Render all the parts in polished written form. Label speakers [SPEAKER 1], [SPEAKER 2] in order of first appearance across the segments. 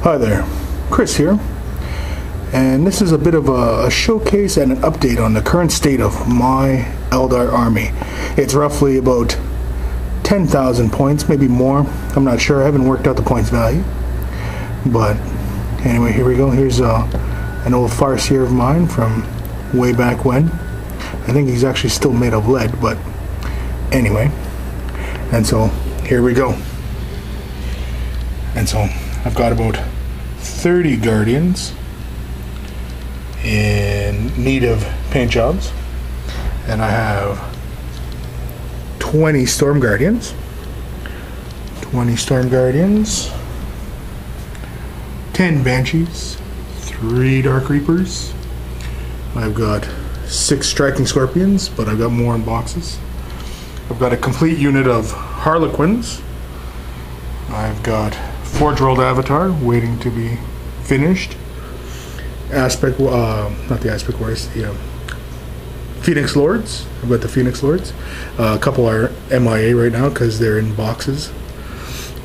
[SPEAKER 1] Hi there, Kris here, and this is a bit of a showcase and an update on the current state of my Eldar Army. It's roughly about 10,000 points, maybe more. I'm not sure, I haven't worked out the points value. But anyway, here we go. Here's an old farseer of mine from way back when. I think he's actually still made of lead, but anyway. And so here we go. And so I've got about 30 Guardians in need of paint jobs, and I have 20 Storm Guardians, 10 Banshees, 3 Dark Reapers. I've got 6 Striking Scorpions, but I've got more in boxes. I've got a complete unit of Harlequins. I've got Forge World Avatar waiting to be finished. Not the Aspect Warriors, the Phoenix Lords. I've got the Phoenix Lords. A couple are MIA right now because they're in boxes.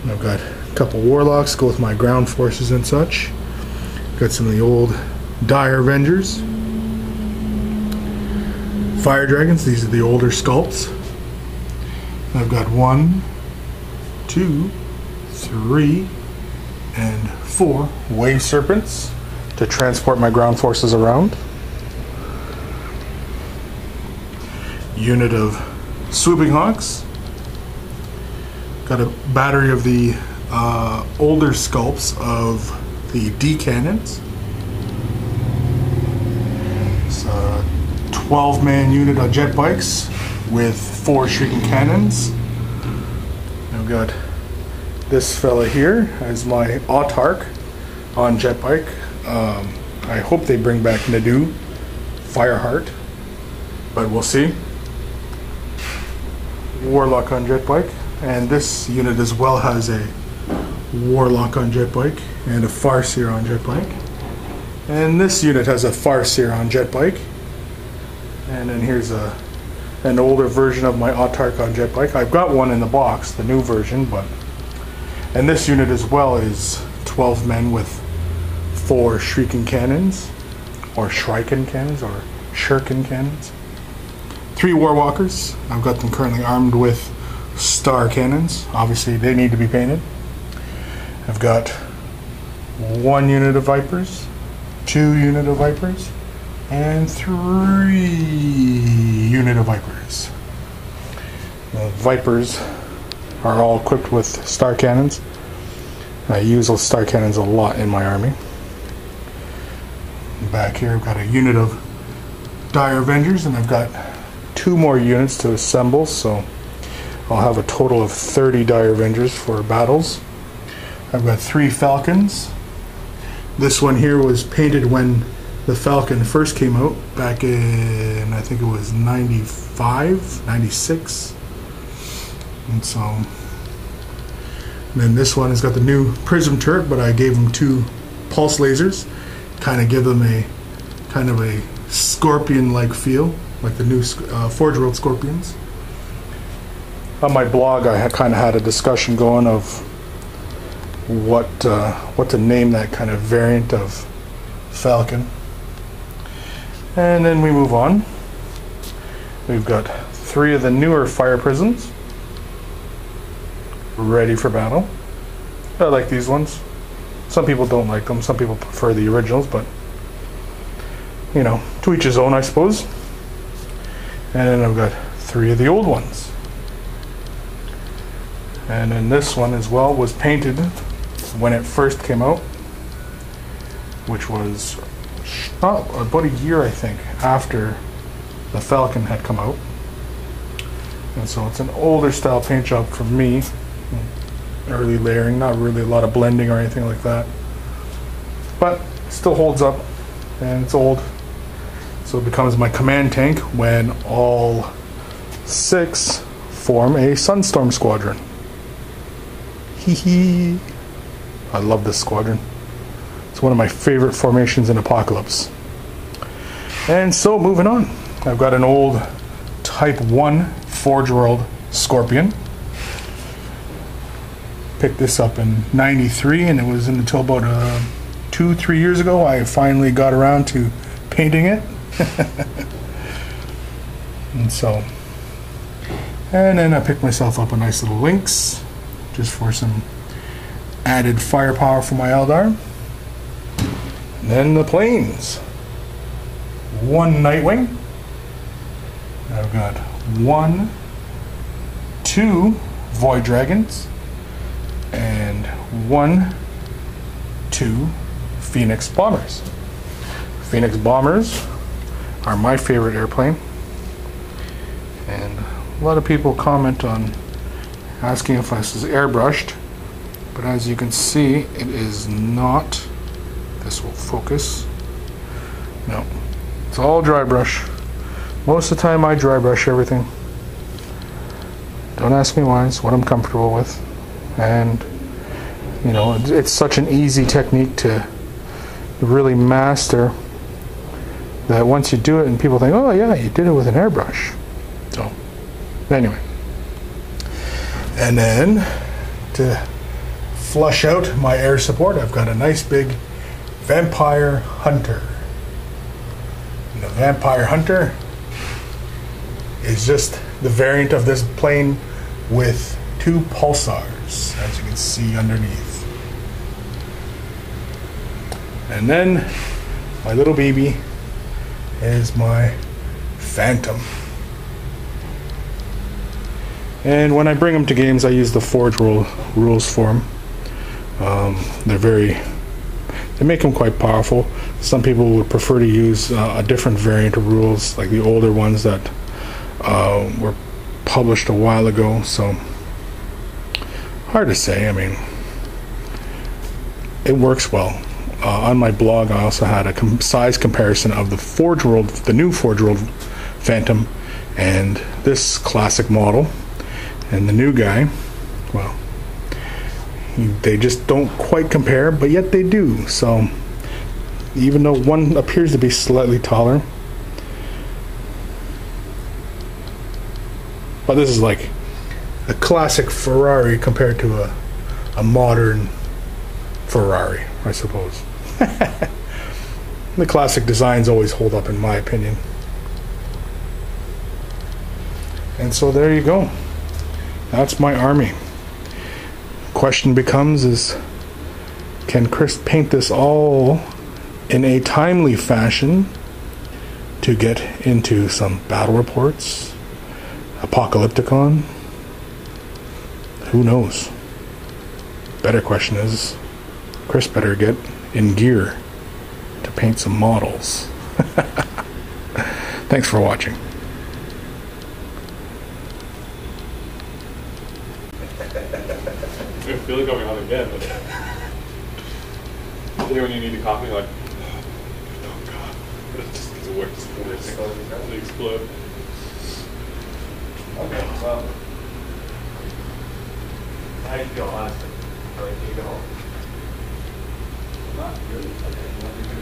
[SPEAKER 1] And I've got a couple Warlocks, go with my ground forces and such. Got some of the old Dire Avengers. Fire Dragons, these are the older sculpts. I've got 1, 2, 3, and 4 Wave Serpents to transport my ground forces around. Unit of Swooping Hawks. Got a battery of the older sculpts of the D cannons. It's a 12-man unit of jet bikes with 4 Shrieking Cannons. I've got this fella here as my Autarch on jet bike. I hope they bring back Nadu Fireheart, but we'll see. Warlock on jet bike, and this unit as well has a Warlock on jet bike and a Farseer on jet bike, and this unit has a Farseer on jet bike. And then here's an older version of my Autarch on jet bike. I've got one in the box, the new version, and this unit as well is 12 men with 4 Shrieking Cannons, or Shriken Cannons, or Shuriken Cannons. 3 Warwalkers. I've got them currently armed with Star Cannons. Obviously they need to be painted. I've got 1 unit of Vipers, 2 unit of Vipers, and 3 unit of Vipers. The Vipers are all equipped with Star Cannons. I use those Star Cannons a lot in my army. Back here I've got a unit of Dire Avengers, and I've got 2 more units to assemble, so I'll have a total of 30 Dire Avengers for battles. I've got 3 Falcons. This one here was painted when the Falcon first came out back in, I think it was 95, 96. And so, and then this one has got the new prism turret, but I gave them 2 pulse lasers, kind of give them a kind of a scorpion-like feel, like the new Forge World Scorpions. On my blog, I kind of had a discussion going of what to name that kind of variant of Falcon. And then we move on. We've got 3 of the newer fire prisms ready for battle. I like these ones. Some people don't like them. Some people prefer the originals, but you know, to each his own, I suppose. And then I've got 3 of the old ones. And then this one as well was painted when it first came out, which was about a year, I think, after the Falcon had come out. And so it's an older style paint job for me. Early layering, not really a lot of blending or anything like that, but still holds up, and it's old, so it becomes my command tank when all 6 form a Sunstorm Squadron. Hee hee. I love this squadron. It's one of my favorite formations in Apocalypse. And so moving on, I've got an old Type 1 Forge World Scorpion. picked this up in '93, and it wasn't until about 2-3 years ago I finally got around to painting it. And then I picked myself up a nice little Lynx just for some added firepower for my Eldar. And then the planes. One Nightwing. I've got 1, 2 Void Dragons, and 1, 2 Phoenix Bombers. Phoenix Bombers are my favorite airplane, and a lot of people comment on asking if this is airbrushed, but as you can see, it is not. This will focus. No, it's all dry brush. Most of the time I dry brush everything. Don't ask me why, it's what I'm comfortable with. And you know, it's such an easy technique to really master that once you do it and people think, oh yeah, you did it with an airbrush. So anyway, and then to flush out my air support, I've got a nice big Vampire Hunter. And the Vampire Hunter is just the variant of this plane with 2 pulsars, as you can see underneath. And then my little baby is my Phantom. And when I bring them to games, I use the Forge rules for them. They make them quite powerful. Some people would prefer to use a different variant of rules, like the older ones that were published a while ago. So hard to say. I mean, it works well. On my blog, I also had a size comparison of the Forge World, the new Forge World Phantom, and this classic model. And the new guy, well, they just don't quite compare, but yet they do. So even though one appears to be slightly taller, but this is like a classic Ferrari compared to a modern Ferrari, I suppose. The classic designs always hold up in my opinion. And so there you go. That's my army. Question becomes can Kris paint this all in a timely fashion to get into some battle reports, Apocalypticon? Who knows? Better question is, Kris better get in gear to paint some models. Thanks for watching.
[SPEAKER 2] I feel like going on again. Today when you need a coffee, you're like, oh god, but it just gets worse and worse. They explode.
[SPEAKER 3] Okay, well, how do you feel, honestly? Like, do you go home? Not really. Okay, you want to do